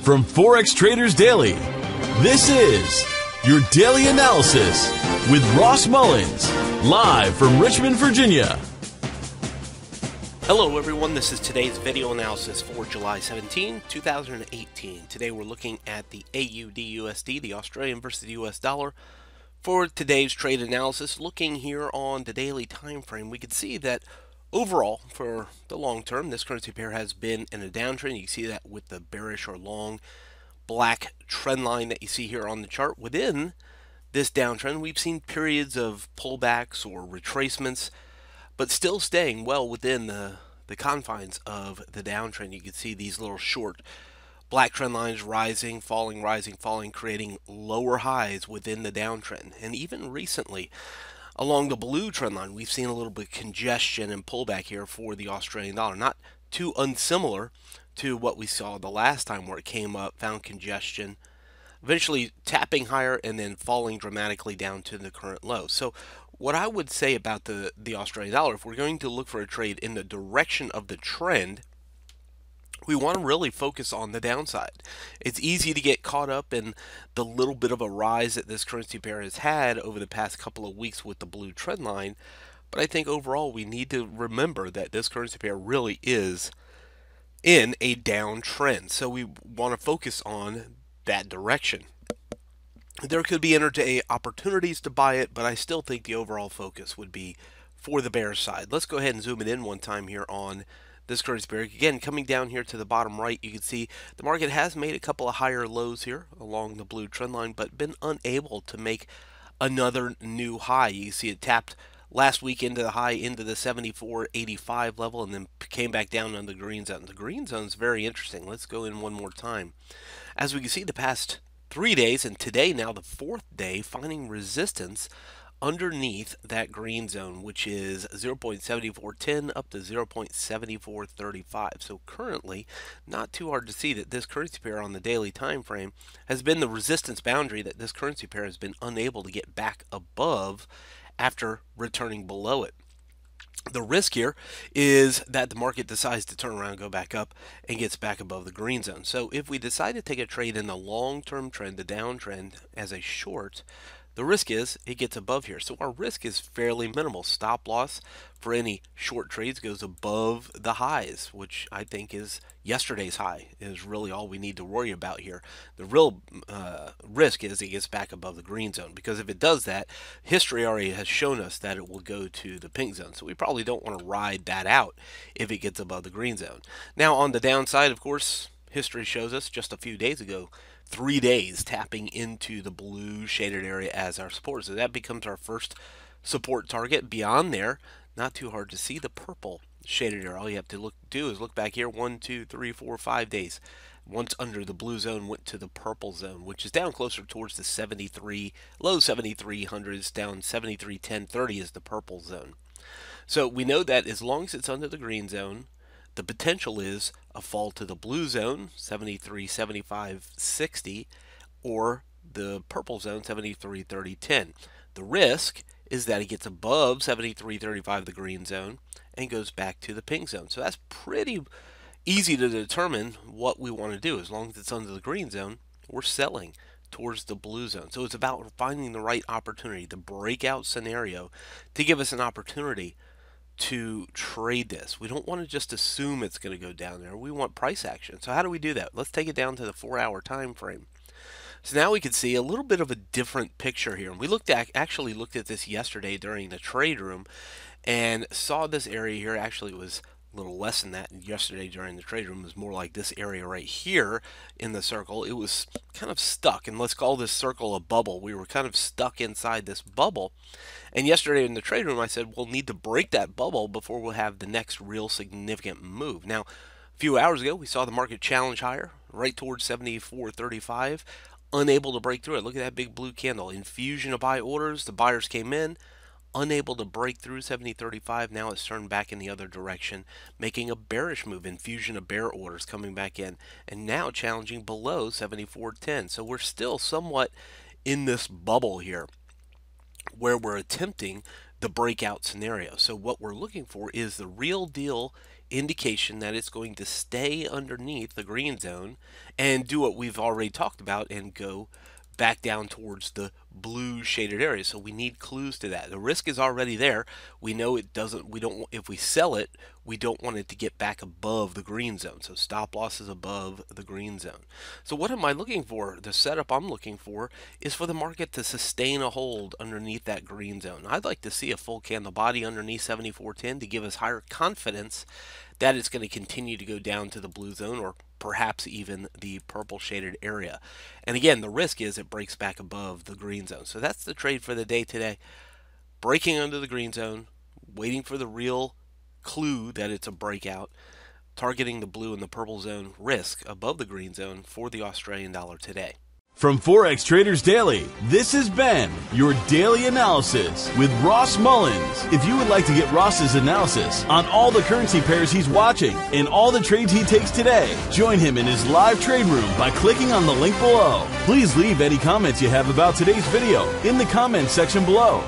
From Forex Traders Daily, this is your daily analysis with Ross Mullins, live from Richmond, Virginia. Hello everyone, this is today's video analysis for July 17, 2018. Today we're looking at the AUDUSD, the Australian versus the US dollar. For today's trade analysis, looking here on the daily time frame, we can see that overall, for the long term, this currency pair has been in a downtrend. You can see that with the bearish or long black trend line that you see here on the chart. Within this downtrend, we've seen periods of pullbacks or retracements, but still staying well within the confines of the downtrend. You can see these little short black trend lines rising, falling, creating lower highs within the downtrend. And even recently, along the blue trend line, we've seen a little bit of congestion and pullback here for the Australian dollar. Not too unsimilar to what we saw the last time where it came up, found congestion, eventually tapping higher and then falling dramatically down to the current low. So what I would say about the Australian dollar, if we're going to look for a trade in the direction of the trend, we want to really focus on the downside. It's easy to get caught up in the little bit of a rise that this currency pair has had over the past couple of weeks with the blue trend line, but I think overall we need to remember that this currency pair really is in a downtrend. So we want to focus on that direction. There could be intraday opportunities to buy it, but I still think the overall focus would be for the bear side. Let's go ahead and zoom it in one time here on this currency pair. Again, coming down here to the bottom right, you can see the market has made a couple of higher lows here along the blue trend line, but been unable to make another new high. You can see it tapped last week into the high, into the 74.85 level, and then came back down on the green zone. The green zone is very interesting. Let's go in one more time. As we can see, the past 3 days, and today now the fourth day, finding resistance underneath that green zone, which is 0.7410 up to 0.7435. So currently, not too hard to see that this currency pair on the daily time frame has been the resistance boundary that this currency pair has been unable to get back above after returning below it. The risk here is that the market decides to turn around, go back up, and gets back above the green zone. So if we decide to take a trade in the long-term trend, the downtrend, as a short, the risk is it gets above here. So our risk is fairly minimal. Stop loss for any short trades goes above the highs, which I think is yesterday's high, is really all we need to worry about here. The real risk is it gets back above the green zone, because if it does that, history already has shown us that it will go to the pink zone. So we probably don't want to ride that out if it gets above the green zone. Now on the downside, of course, history shows us just a few days ago, 3 days tapping into the blue shaded area as our support. So that becomes our first support target. Beyond there, not too hard to see the purple shaded area. All you have to do is look back here, 1, 2, 3, 4, 5 days. Once under the blue zone, went to the purple zone, which is down closer towards the 73, low 7300s, down 73.1030 is the purple zone. So we know that as long as it's under the green zone, the potential is a fall to the blue zone, 73, 75, 60, or the purple zone, 73, 30, 10. The risk is that it gets above 73, 35, the green zone, and goes back to the pink zone. So that's pretty easy to determine what we want to do. As long as it's under the green zone, we're selling towards the blue zone. So it's about finding the right opportunity, the breakout scenario, to give us an opportunity to trade this. We don't want to just assume it's going to go down there. We want price action. So how do we do that? Let's take it down to the 4-hour time frame. So now we can see a little bit of a different picture here. And we actually looked at this yesterday during the trade room and saw this area here. Actually, it was a little less than that yesterday during the trade room. It was more like this area right here in the circle. It was kind of stuck, and let's call this circle a bubble. We were kind of stuck inside this bubble. And yesterday in the trade room, I said we'll need to break that bubble before we'll have the next real significant move. Now, a few hours ago, we saw the market challenge higher, right towards 74.35, unable to break through it. Look at that big blue candle. Infusion of buy orders. The buyers came in, unable to break through 70.35. Now it's turned back in the other direction, making a bearish move. Infusion of bear orders coming back in, and now challenging below 74.10. So we're still somewhat in this bubble here, where we're attempting the breakout scenario. So what we're looking for is the real deal indication that it's going to stay underneath the green zone and do what we've already talked about and go back down towards the blue shaded area. So we need clues to that. The risk is already there. We know it doesn't, if we sell it, we don't want it to get back above the green zone. So stop loss is above the green zone. So what am I looking for? The setup I'm looking for is for the market to sustain a hold underneath that green zone. I'd like to see a full candle body underneath 74.10 to give us higher confidence that it's going to continue to go down to the blue zone or perhaps even the purple shaded area. And again, the risk is it breaks back above the green zone. So that's the trade for the day today. Breaking under the green zone, waiting for the real clue that it's a breakout, targeting the blue and the purple zone, risk above the green zone for the Australian dollar today. From Forex Traders Daily, this has been your daily analysis with Ross Mullins. If you would like to get Ross's analysis on all the currency pairs he's watching and all the trades he takes today, join him in his live trade room by clicking on the link below. Please leave any comments you have about today's video in the comments section below.